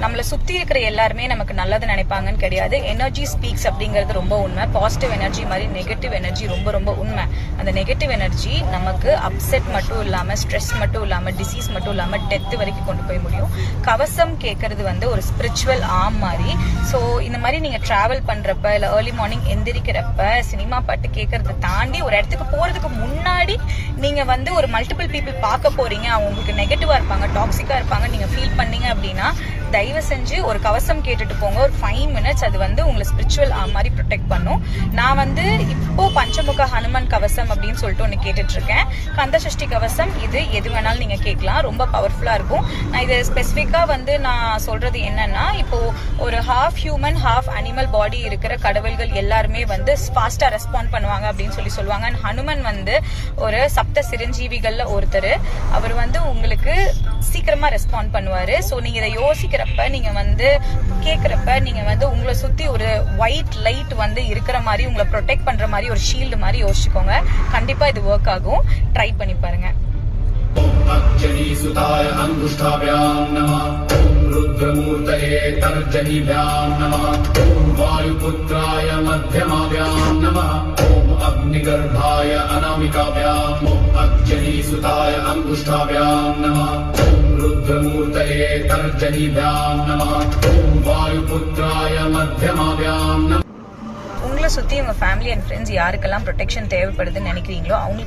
நம்மளை சுத்தி இருக்கிற எல்லாருமே நமக்கு நல்லது நினைப்பாங்கன்னு கிடையாது. எனர்ஜி ஸ்பீக்ஸ் அப்படிங்கிறது ரொம்ப உண்மை. பாசிட்டிவ் எனர்ஜி மாதிரி நெகட்டிவ் எனர்ஜி ரொம்ப ரொம்ப உண்மை. அந்த நெகட்டிவ் எனர்ஜி நமக்கு அப்செட் மட்டும் இல்லாம, ஸ்ட்ரெஸ் மட்டும் இல்லாம, டிசீஸ் மட்டும் இல்லாம, டெத் வரைக்கும் கொண்டு போய் முடியும். கவசம் கேட்கறது வந்து ஒரு ஸ்பிரிச்சுவல் ஆர்ம் மாதிரி. ஸோ இந்த மாதிரி நீங்க டிராவல் பண்றப்ப இல்ல ஏர்லி மார்னிங் எந்திரிக்கிறப்ப சினிமா பாட்டு கேட்கறத தாண்டி ஒரு இடத்துக்கு போறதுக்கு முன்னாடி நீங்க வந்து ஒரு மல்டிபிள் பீப்புள் பார்க்க போறீங்க, அவங்க உங்களுக்கு நெகட்டிவா இருப்பாங்க, டாக்ஸிக்கா இருப்பாங்க, நீங்க ஃபீல் பண்ணீங்க அப்படின்னா தயவு செஞ்சு ஒரு கவசம் கேட்டுட்டு போங்க. ஒரு 5 மினிட்ஸ் அது வந்து உங்களை ஸ்பிரிச்சுவல் மாதிரி ப்ரொடெக்ட் பண்ணும். நான் வந்து இப்போ பஞ்சமுக ஹனுமன் கவசம் அப்படின்னு சொல்லிட்டு ஒன்று கேட்டுட்டு இருக்கேன். கந்த சஷ்டி கவசம், இது எது வேணாலும் நீங்க கேட்கலாம், ரொம்ப பவர்ஃபுல்லா இருக்கும். நான் இது ஸ்பெசிஃபிக்கா வந்து நான் சொல்றது என்னன்னா, இப்போ ஒரு ஹாஃப் ஹியூமன் ஹாஃப் அனிமல் பாடி இருக்கிற கடவுள்கள் எல்லாருமே வந்து ஃபாஸ்டா ரெஸ்பாண்ட் பண்ணுவாங்க அப்படின்னு சொல்லுவாங்க. அண்ட் ஹனுமன் வந்து ஒரு சப்த சிரஞ்சீவிகள்ல ஒருத்தர். அவர் வந்து உங்களுக்கு சீக்கிரமா ரெஸ்பாண்ட் பண்ணுவாரு. ஸோ நீங்க இதை யோசிக்கிறப்ப, நீங்க வந்து கேட்கறப்ப, நீங்க வந்து உங்களை சுத்தி ஒரு ஒயிட் லைட் வந்து இருக்கிற மாதிரி, உங்களை ப்ரொடெக்ட் பண்ற மாதிரி ஒரு ஷீல்டு மாதிரி யோசிச்சுக்கோங்க. கண்டிப்பா இது ஒர்க் ஆகும். ட்ரை பண்ணி பாருங்க. सुताय अंगुष्ठाभ्यां नमः। ओम रुद्रमूर्तये तर्जनीभ्यां नमः। ओम वायुपुत्राय मध्यमाभ्यां नमः। ओम अग्निगर्भाय अनामिकाभ्यां। ओम अग्निसुताय अंगुष्ठाभ्यां नमः। ओम रुद्रमूर्तये तर्जनीभ्यां नमः। ओम वायुपुत्राय मध्यमाभ्यां नमः। உங்களை சுத்தி உங்க ஃபேமிலி அண்ட் ஃப்ரெண்ட்ஸ் யாருக்கெல்லாம் ப்ரொடெக்ஷன் தேவைப்படுதுன்னு நினைக்கிறீங்களோ அவங்க